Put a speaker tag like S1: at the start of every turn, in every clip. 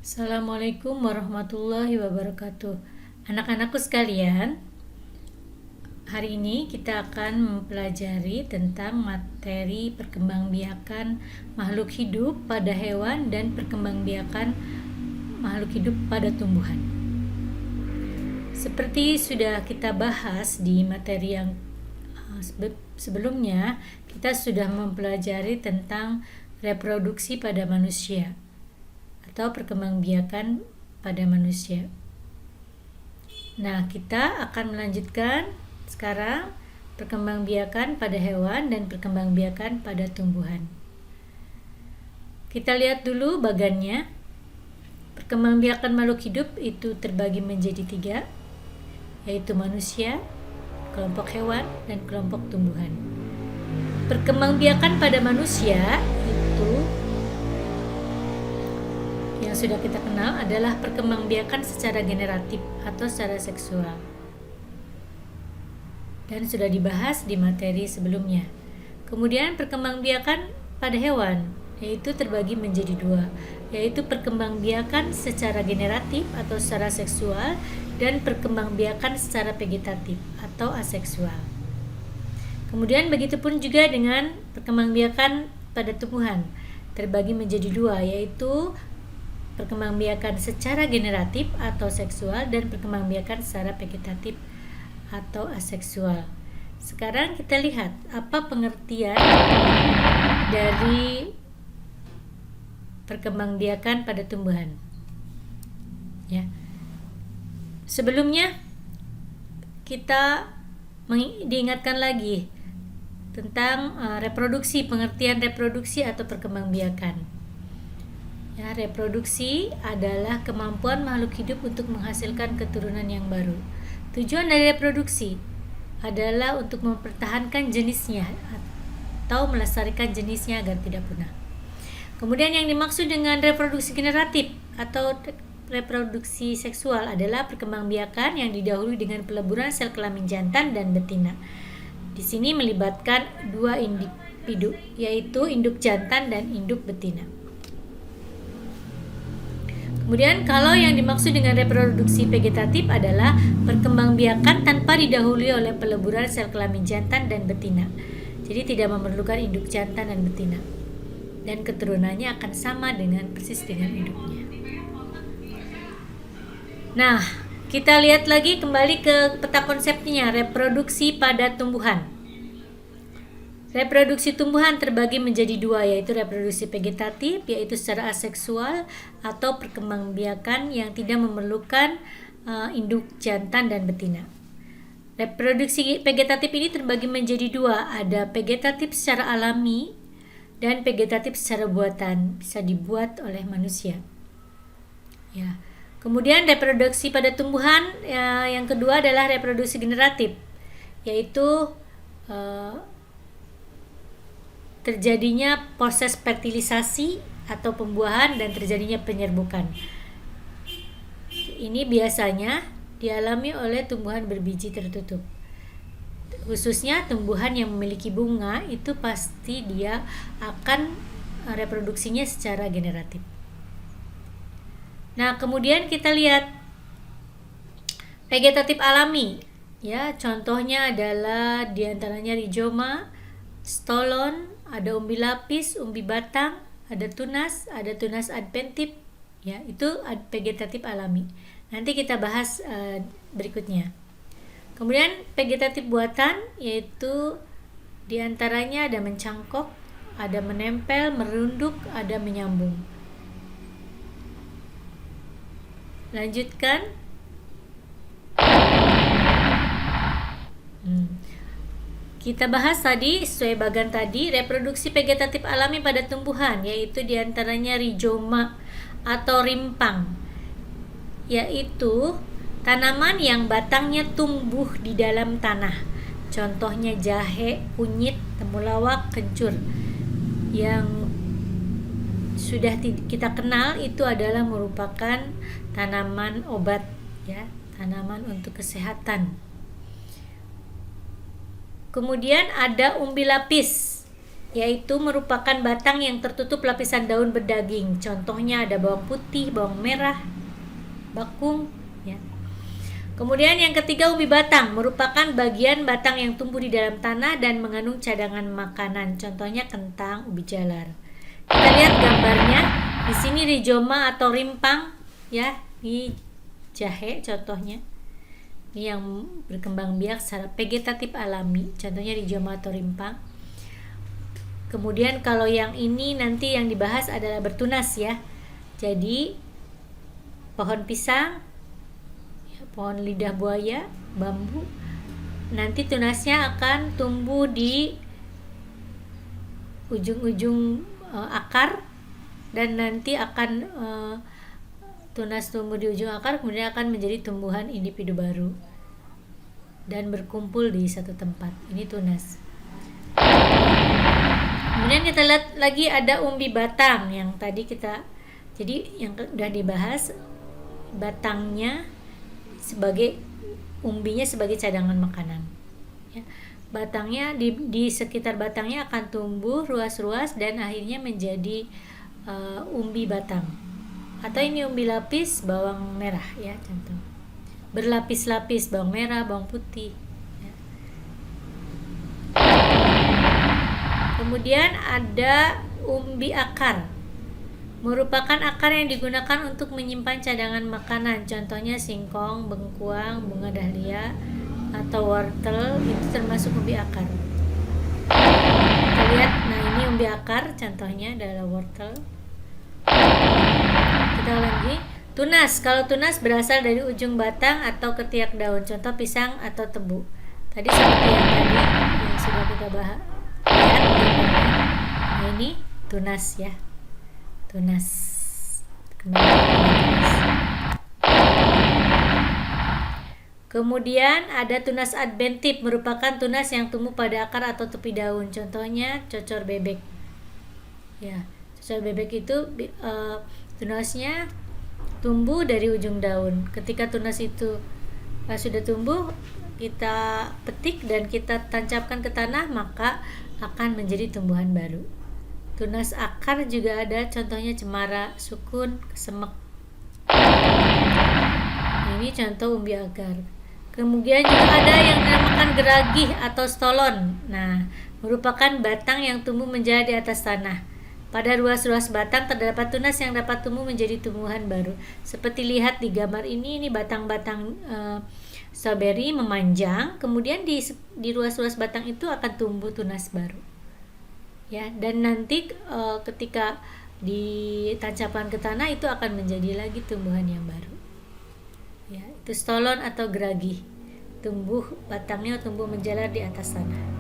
S1: Assalamualaikum warahmatullahi wabarakatuh. Anak-anakku sekalian, hari ini kita akan mempelajari tentang materi perkembangbiakan makhluk hidup pada hewan dan perkembangbiakan makhluk hidup pada tumbuhan. Seperti sudah kita bahas di materi yang sebelumnya, kita sudah mempelajari tentang reproduksi pada manusia atau perkembangbiakan pada manusia. Nah, kita akan melanjutkan sekarang perkembangbiakan pada hewan dan perkembangbiakan pada tumbuhan. Kita lihat dulu bagannya. Perkembangbiakan makhluk hidup itu terbagi menjadi 3, yaitu manusia, kelompok hewan, dan kelompok tumbuhan. Perkembangbiakan pada manusia itu yang sudah kita kenal adalah perkembangbiakan secara generatif atau secara seksual, dan sudah dibahas di materi sebelumnya. Kemudian perkembangbiakan pada hewan yaitu terbagi menjadi 2, yaitu perkembangbiakan secara generatif atau secara seksual dan perkembangbiakan secara vegetatif atau aseksual. Kemudian begitupun juga dengan perkembangbiakan pada tumbuhan, terbagi menjadi 2, yaitu perkembangbiakan secara generatif atau seksual dan perkembangbiakan secara vegetatif atau aseksual. Sekarang kita lihat apa pengertian dari perkembangbiakan pada tumbuhan. Ya. Sebelumnya kita diingatkan lagi tentang reproduksi, pengertian reproduksi atau perkembangbiakan. Ya, reproduksi adalah kemampuan makhluk hidup untuk menghasilkan keturunan yang baru. Tujuan dari reproduksi adalah untuk mempertahankan jenisnya atau melestarikan jenisnya agar tidak punah. Kemudian yang dimaksud dengan reproduksi generatif atau reproduksi seksual adalah perkembangbiakan yang didahului dengan peleburan sel kelamin jantan dan betina. Di sini melibatkan 2 individu, yaitu induk jantan dan induk betina. Kemudian kalau yang dimaksud dengan reproduksi vegetatif adalah perkembangbiakan tanpa didahului oleh peleburan sel kelamin jantan dan betina. Jadi tidak memerlukan induk jantan dan betina. Dan keturunannya akan sama persis dengan induknya. Nah, kita lihat lagi kembali ke peta konsepnya, reproduksi pada tumbuhan. Reproduksi tumbuhan terbagi menjadi 2, yaitu reproduksi vegetatif, yaitu secara aseksual, atau perkembangbiakan yang tidak memerlukan induk jantan dan betina. Reproduksi vegetatif ini terbagi menjadi 2, ada vegetatif secara alami dan vegetatif secara buatan, bisa dibuat oleh manusia. Ya. Kemudian reproduksi pada tumbuhan yang kedua adalah reproduksi generatif, yaitu terjadinya proses fertilisasi atau pembuahan dan terjadinya penyerbukan. Ini biasanya dialami oleh tumbuhan berbiji tertutup. Khususnya tumbuhan yang memiliki bunga itu pasti dia akan reproduksinya secara generatif. Nah, kemudian kita lihat vegetatif alami. Ya, contohnya adalah diantaranya rhizoma, stolon, ada umbi lapis, umbi batang, ada tunas adventif, ya itu vegetatif alami. Nanti kita bahas berikutnya. Kemudian vegetatif buatan, yaitu diantaranya ada mencangkok, ada menempel, merunduk, ada menyambung. Lanjutkan. Kita bahas tadi sesuai bagan tadi, reproduksi vegetatif alami pada tumbuhan, yaitu diantaranya rhizoma atau rimpang, yaitu tanaman yang batangnya tumbuh di dalam tanah. Contohnya jahe, kunyit, temulawak, kencur. Yang sudah kita kenal itu adalah merupakan tanaman obat, ya, tanaman untuk kesehatan. Kemudian ada umbi lapis, yaitu merupakan batang yang tertutup lapisan daun berdaging. Contohnya ada bawang putih, bawang merah, bakung, ya. Kemudian yang ketiga, umbi batang merupakan bagian batang yang tumbuh di dalam tanah dan mengandung cadangan makanan. Contohnya kentang, ubi jalar. Kita lihat gambarnya. Di sini rizoma atau rimpang, ya, di jahe contohnya. Ini yang berkembang biak secara vegetatif alami. Contohnya rizoma atau rimpang. Kemudian kalau yang ini nanti yang dibahas adalah bertunas, ya. Jadi pohon pisang, ya, pohon lidah buaya, bambu, nanti tunasnya akan tumbuh di ujung-ujung akar, dan nanti akan tunas tumbuh di ujung akar, kemudian akan menjadi tumbuhan individu baru dan berkumpul di satu tempat. Ini tunas. Kemudian kita lihat lagi ada umbi batang yang tadi jadi yang sudah dibahas, batangnya sebagai umbinya sebagai cadangan makanan, ya. Batangnya di sekitar batangnya akan tumbuh ruas-ruas dan akhirnya menjadi umbi batang. Atau ini umbi lapis bawang merah, ya, contoh. Berlapis-lapis bawang merah, bawang putih. Kemudian ada umbi akar, merupakan akar yang digunakan untuk menyimpan cadangan makanan. Contohnya singkong, bengkuang, bunga dahlia, atau wortel, itu termasuk umbi akar. Kita lihat, nah ini umbi akar, contohnya adalah wortel. Kita lagi, tunas. Kalau tunas berasal dari ujung batang atau ketiak daun, contoh pisang atau tebu. Tadi seperti yang tadi yang sudah kita bahas. Nah ini tunas, ya, tunas. Kemudian ada tunas adventif, merupakan tunas yang tumbuh pada akar atau tepi daun. Contohnya cocor bebek, ya. Cocor bebek itu tunasnya tumbuh dari ujung daun. Ketika tunas itu sudah tumbuh, kita petik dan kita tancapkan ke tanah, maka akan menjadi tumbuhan baru. Tunas akar juga ada, contohnya cemara, sukun, semek. Ini contoh umbi akar. Kemudian juga ada yang dinamakan geragih atau stolon. Nah, merupakan batang yang tumbuh menjadi di atas tanah. Pada ruas-ruas batang terdapat tunas yang dapat tumbuh menjadi tumbuhan baru. Seperti lihat di gambar ini batang-batang strawberry memanjang, kemudian di ruas-ruas batang itu akan tumbuh tunas baru, ya. Dan nanti ketika ditancapkan ke tanah itu akan menjadi lagi tumbuhan yang baru, ya. Itu stolon atau geragih, batangnya tumbuh menjalar di atas tanah.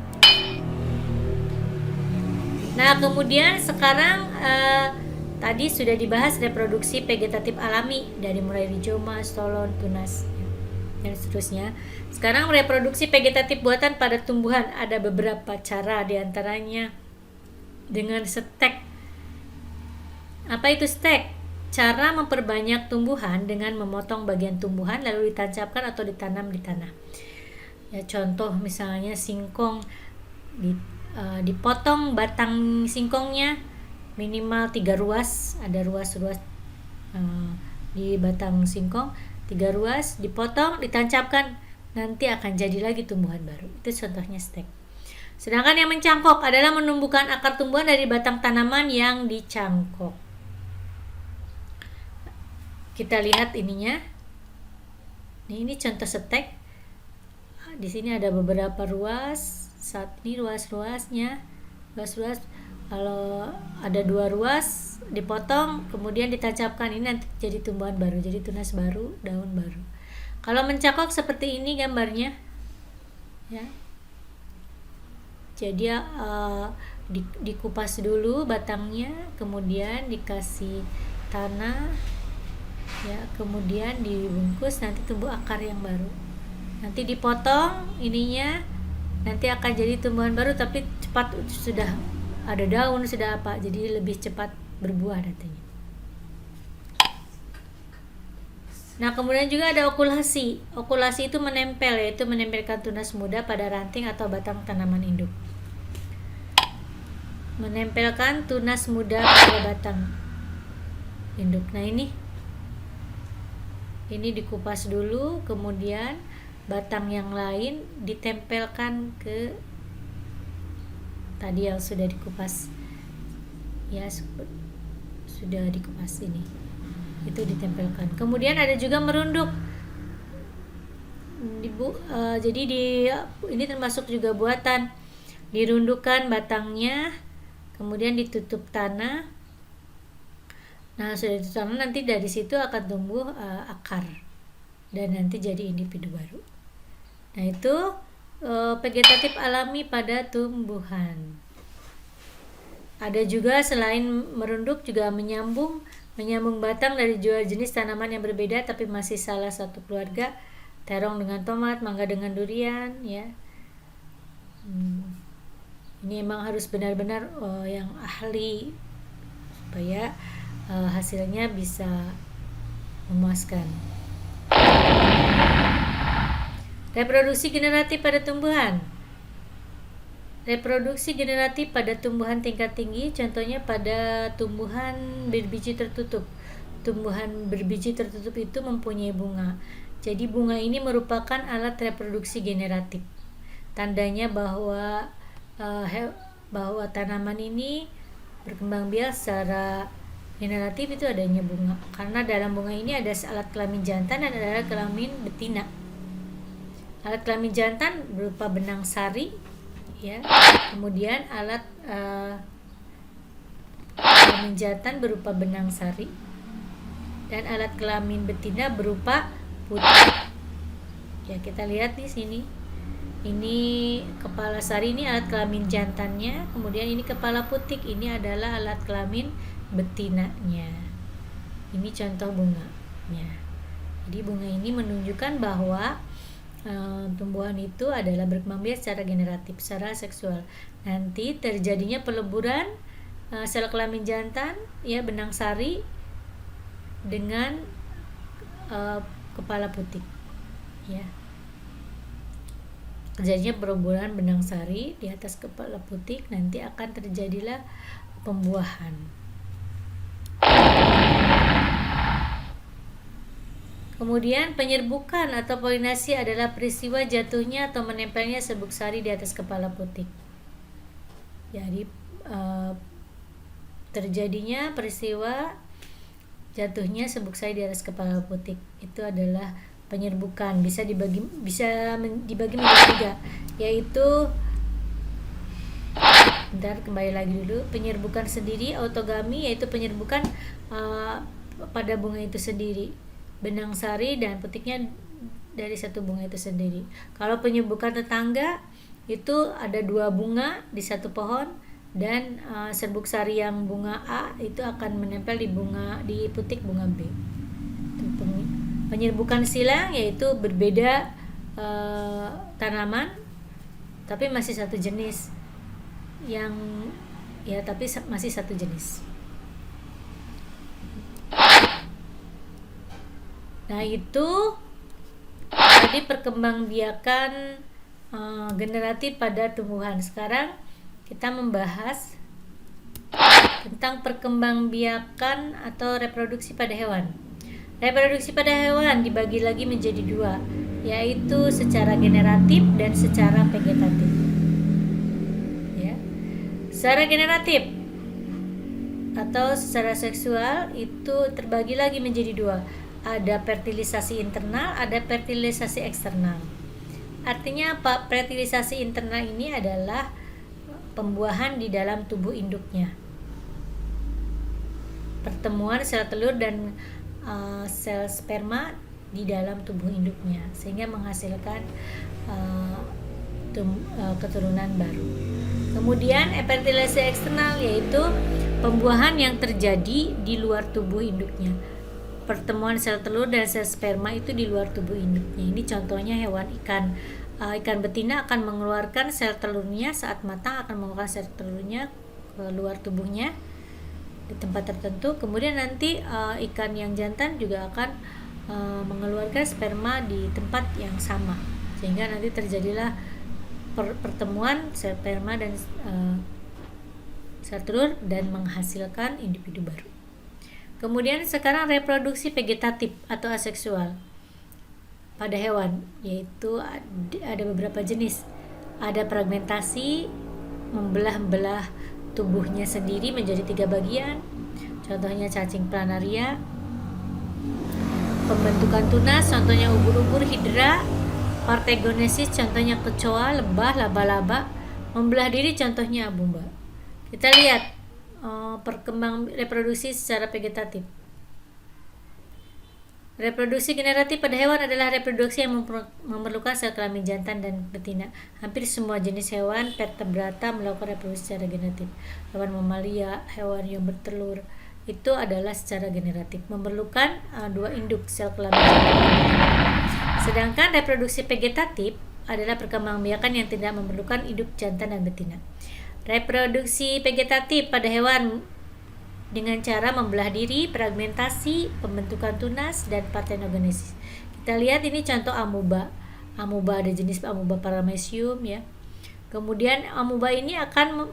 S1: Nah, kemudian sekarang tadi sudah dibahas reproduksi vegetatif alami, dari mulai rizoma, stolon, tunas, dan seterusnya. Sekarang reproduksi vegetatif buatan pada tumbuhan, ada beberapa cara, diantaranya dengan stek. Apa itu stek? Cara memperbanyak tumbuhan dengan memotong bagian tumbuhan lalu ditancapkan atau ditanam di tanah. Ya, contoh misalnya singkong, dipotong batang singkongnya minimal 3 ruas, ada ruas-ruas di batang singkong, 3 ruas, dipotong, ditancapkan, nanti akan jadi lagi tumbuhan baru. Itu contohnya stek. Sedangkan yang mencangkok adalah menumbuhkan akar tumbuhan dari batang tanaman yang dicangkok. Kita lihat ininya. Ini contoh stek. Di sini ada beberapa ruas. Saat ini ruas-ruasnya, ruas-ruas, kalau ada 2 ruas dipotong kemudian ditancapkan, ini nanti jadi tumbuhan baru, jadi tunas baru, daun baru. Kalau mencangkok seperti ini gambarnya, ya. Jadi dikupas dulu batangnya, kemudian dikasih tanah, ya, kemudian dibungkus, nanti tumbuh akar yang baru. Nanti dipotong ininya, nanti akan jadi tumbuhan baru, tapi cepat, sudah ada daun, sudah apa, jadi lebih cepat berbuah nantinya. Nah, kemudian juga ada okulasi. Okulasi itu menempel, yaitu menempelkan tunas muda pada ranting atau batang tanaman induk. menempelkan tunas muda pada batang induk. Nah, ini dikupas dulu, kemudian batang yang lain ditempelkan ke tadi yang sudah dikupas, ya, sudah dikupas ini, itu ditempelkan. Kemudian ada juga merunduk. Jadi ini termasuk juga buatan, dirundukkan batangnya, kemudian ditutup tanah. Nah, sudah ditutup tanah, nanti dari situ akan tumbuh akar dan nanti jadi individu baru. Nah, itu vegetatif alami pada tumbuhan. Ada juga selain merunduk juga menyambung batang dari dua jenis tanaman yang berbeda tapi masih salah satu keluarga, terong dengan tomat, mangga dengan durian, ya. Ini emang harus benar-benar yang ahli supaya hasilnya bisa memuaskan. Reproduksi generatif pada tumbuhan. Reproduksi generatif pada tumbuhan tingkat tinggi, contohnya pada tumbuhan berbiji tertutup. Tumbuhan berbiji tertutup itu mempunyai bunga. Jadi bunga ini merupakan alat reproduksi generatif. Tandanya bahwa tanaman ini berkembang biak secara generatif itu adanya bunga. Karena dalam bunga ini ada alat kelamin jantan dan ada alat kelamin betina. Alat kelamin jantan berupa benang sari, ya. Kemudian alat kelamin jantan berupa benang sari dan alat kelamin betina berupa putih. Ya, kita lihat di sini. Ini kepala sari, ini alat kelamin jantannya, kemudian ini kepala putik, ini adalah alat kelamin betinanya. Ini contoh bunganya. Jadi bunga ini menunjukkan bahwa tumbuhan itu adalah berkembang biak secara generatif, secara seksual. Nanti terjadinya peleburan sel kelamin jantan, ya, benang sari dengan kepala putik, ya. Terjadinya peleburan benang sari di atas kepala putik, nanti akan terjadilah pembuahan. Kemudian penyerbukan atau polinasi adalah peristiwa jatuhnya atau menempelnya serbuk sari di atas kepala putik. Jadi terjadinya peristiwa jatuhnya serbuk sari di atas kepala putik itu adalah penyerbukan. Bisa dibagi menjadi 3, yaitu kembali lagi dulu. Penyerbukan sendiri, autogami, yaitu penyerbukan pada bunga itu sendiri, benang sari dan putiknya dari satu bunga itu sendiri. Kalau penyerbukan tetangga itu ada 2 bunga di satu pohon dan serbuk sari yang bunga A itu akan menempel di putik bunga B. Penyerbukan silang yaitu berbeda tanaman tapi masih satu jenis, tapi masih satu jenis. Nah, itu tadi perkembangbiakan generatif pada tumbuhan. Sekarang kita membahas tentang perkembangbiakan atau reproduksi pada hewan. Reproduksi pada hewan dibagi lagi menjadi 2, yaitu secara generatif dan secara vegetatif. Ya. Secara generatif atau secara seksual itu terbagi lagi menjadi 2. Ada fertilisasi internal, ada fertilisasi eksternal. Artinya apa? Fertilisasi internal ini adalah pembuahan di dalam tubuh induknya. Pertemuan sel telur dan sel sperma di dalam tubuh induknya sehingga menghasilkan keturunan baru. Kemudian fertilisasi eksternal yaitu pembuahan yang terjadi di luar tubuh induknya. Pertemuan sel telur dan sel sperma itu di luar tubuh induknya. Ini contohnya hewan ikan. Ikan betina akan mengeluarkan sel telurnya saat matang, akan mengeluarkan sel telurnya ke luar tubuhnya di tempat tertentu. Kemudian nanti ikan yang jantan juga akan mengeluarkan sperma di tempat yang sama, sehingga nanti terjadilah pertemuan sel sperma dan sel telur dan menghasilkan individu baru. Kemudian sekarang reproduksi vegetatif atau aseksual pada hewan, yaitu ada beberapa jenis. Ada fragmentasi, membelah-belah tubuhnya sendiri menjadi 3 bagian. Contohnya cacing planaria. Pembentukan tunas, contohnya ubur-ubur, hidra. Partegonesis, contohnya kecoa, lebah, laba-laba. Membelah diri, contohnya ameba. Kita lihat perkembang reproduksi secara vegetatif. Reproduksi generatif pada hewan adalah reproduksi yang memerlukan sel kelamin jantan dan betina. Hampir semua jenis hewan vertebrata melakukan reproduksi secara generatif. Hewan mamalia, hewan yang bertelur, itu adalah secara generatif, memerlukan 2 induk sel kelamin jantan. Sedangkan reproduksi vegetatif adalah perkembangbiakan yang tidak memerlukan induk jantan dan betina. Reproduksi vegetatif pada hewan dengan cara membelah diri, fragmentasi, pembentukan tunas, dan parthenogenesis. Kita lihat ini contoh amoeba. Amoeba ada jenis amoeba paramecium ya. Kemudian amoeba ini akan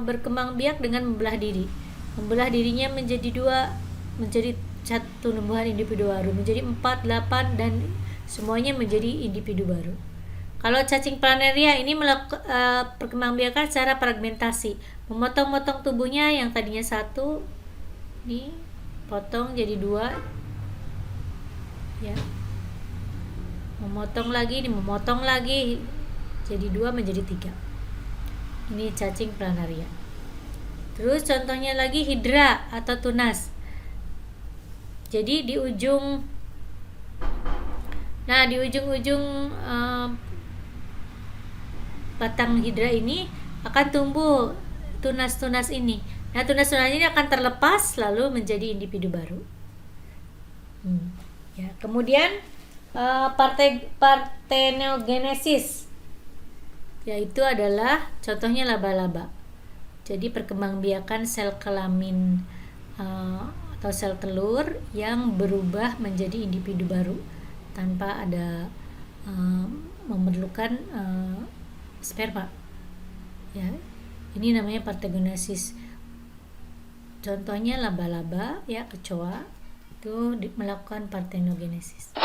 S1: berkembang biak dengan membelah diri. Membelah dirinya menjadi 2, menjadi satu tumbuhan individu baru, menjadi 4, 8 dan semuanya menjadi individu baru. Kalau cacing planaria ini melakukan perkembangbiakan secara fragmentasi, memotong-motong tubuhnya yang tadinya 1, ini potong jadi 2, ya, memotong lagi jadi 2 menjadi 3. Ini cacing planaria. Terus contohnya lagi hidra atau tunas. Jadi di ujung batang hidra ini akan tumbuh tunas-tunas ini. Nah, tunas-tunas ini akan terlepas lalu menjadi individu baru. Ya, kemudian parthenogenesis, yaitu adalah contohnya laba-laba. Jadi perkembangbiakan sel kelamin atau sel telur yang berubah menjadi individu baru tanpa ada memerlukan sperma. Ya, ini namanya parthenogenesis. Contohnya laba-laba, ya, kecoa itu melakukan parthenogenesis.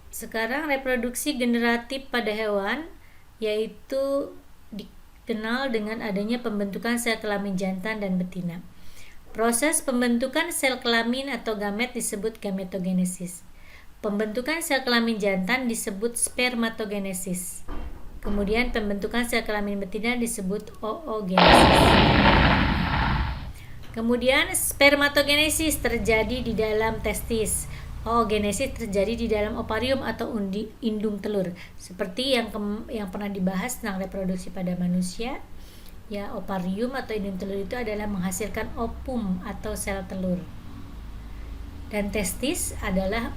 S1: Sekarang reproduksi generatif pada hewan, yaitu dikenal dengan adanya pembentukan sel kelamin jantan dan betina. Proses pembentukan sel kelamin atau gamet disebut gametogenesis. Pembentukan sel kelamin jantan disebut spermatogenesis. Kemudian pembentukan sel kelamin betina disebut oogenesis. Kemudian spermatogenesis terjadi di dalam testis. Oogenesis terjadi di dalam ovarium atau indung telur. Seperti yang pernah dibahas tentang reproduksi pada manusia. Ya, ovarium atau indung telur itu adalah menghasilkan ovum atau sel telur. Dan testis adalah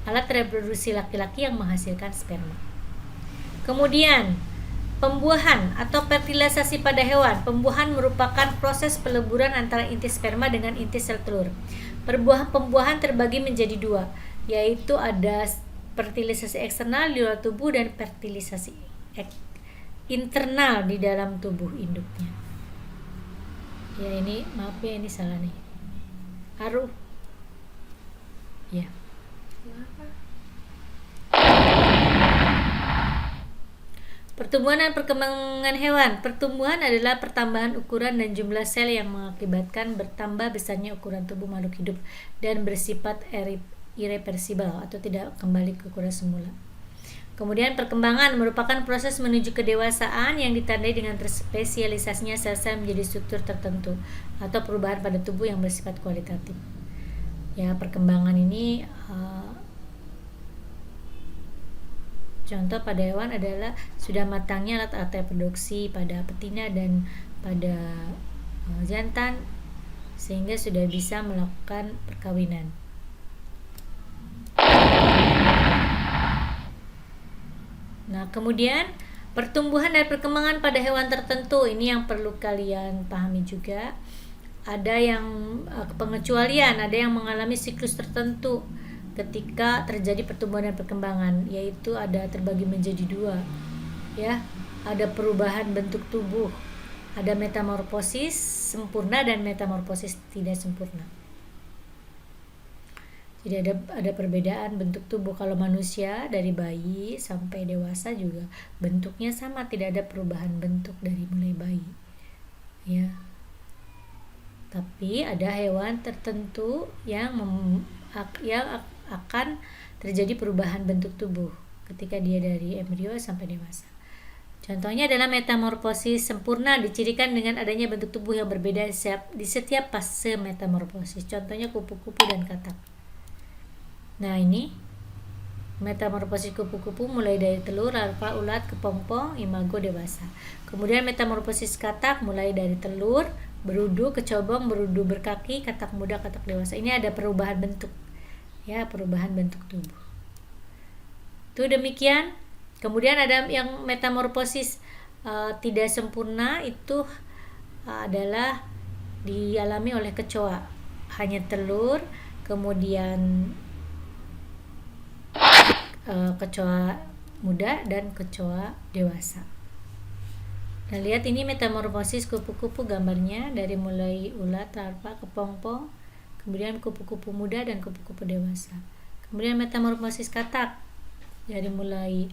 S1: alat reproduksi laki-laki yang menghasilkan sperma. Kemudian pembuahan atau fertilisasi pada hewan. Pembuahan merupakan proses peleburan antara inti sperma dengan inti sel telur. Pembuahan terbagi menjadi 2, yaitu ada fertilisasi eksternal di luar tubuh dan fertilisasi internal di dalam tubuh induknya. Ya, ini maaf ya, ini salah nih. Haru. Ya. Pertumbuhan dan perkembangan hewan. Pertumbuhan adalah pertambahan ukuran dan jumlah sel yang mengakibatkan bertambah besarnya ukuran tubuh makhluk hidup dan bersifat irreversibel atau tidak kembali ke ukuran semula. Kemudian perkembangan merupakan proses menuju kedewasaan yang ditandai dengan terspesialisasinya sel-sel menjadi struktur tertentu atau perubahan pada tubuh yang bersifat kualitatif. Ya, perkembangan ini contoh pada hewan adalah sudah matangnya alat reproduksi pada betina dan pada jantan sehingga sudah bisa melakukan perkawinan. Nah, kemudian pertumbuhan dan perkembangan pada hewan tertentu ini yang perlu kalian pahami juga. Ada yang pengecualian, ada yang mengalami siklus tertentu ketika terjadi pertumbuhan dan perkembangan, yaitu ada terbagi menjadi 2, ya. ada perubahan bentuk tubuh, ada metamorfosis sempurna dan metamorfosis tidak sempurna. Jadi ada perbedaan bentuk tubuh. Kalau manusia dari bayi sampai dewasa juga bentuknya sama, tidak ada perubahan bentuk dari mulai bayi. Ya. Tapi ada hewan tertentu yang akan terjadi perubahan bentuk tubuh ketika dia dari embrio sampai dewasa. Contohnya adalah metamorfosis sempurna dicirikan dengan adanya bentuk tubuh yang berbeda di setiap fase metamorfosis. Contohnya kupu-kupu dan katak. Nah, ini metamorfosis kupu-kupu mulai dari telur, larva, ulat, kepompong, imago, dewasa. Kemudian metamorfosis katak mulai dari telur, berudu, kecobong, berudu berkaki, katak muda, katak dewasa. Ini ada perubahan bentuk. Ya, perubahan bentuk tubuh. Itu demikian. Kemudian ada yang metamorfosis tidak sempurna, itu adalah dialami oleh kecoa. Hanya telur, kemudian kecoa muda dan kecoa dewasa. Nah, lihat ini metamorfosis kupu-kupu gambarnya dari mulai ulat, larva, kepompong, kemudian kupu-kupu muda dan kupu-kupu dewasa. Kemudian metamorfosis katak dari mulai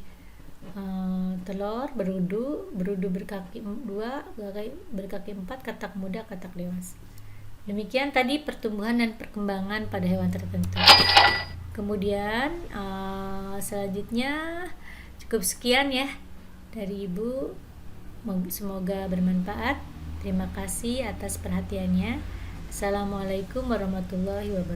S1: telur, berudu berkaki 2, berkaki 4, katak muda, katak dewasa. Demikian tadi pertumbuhan dan perkembangan pada hewan tertentu. Kemudian selanjutnya cukup sekian ya dari Ibu, semoga bermanfaat. Terima kasih atas perhatiannya. Assalamualaikum warahmatullahi wabarakatuh.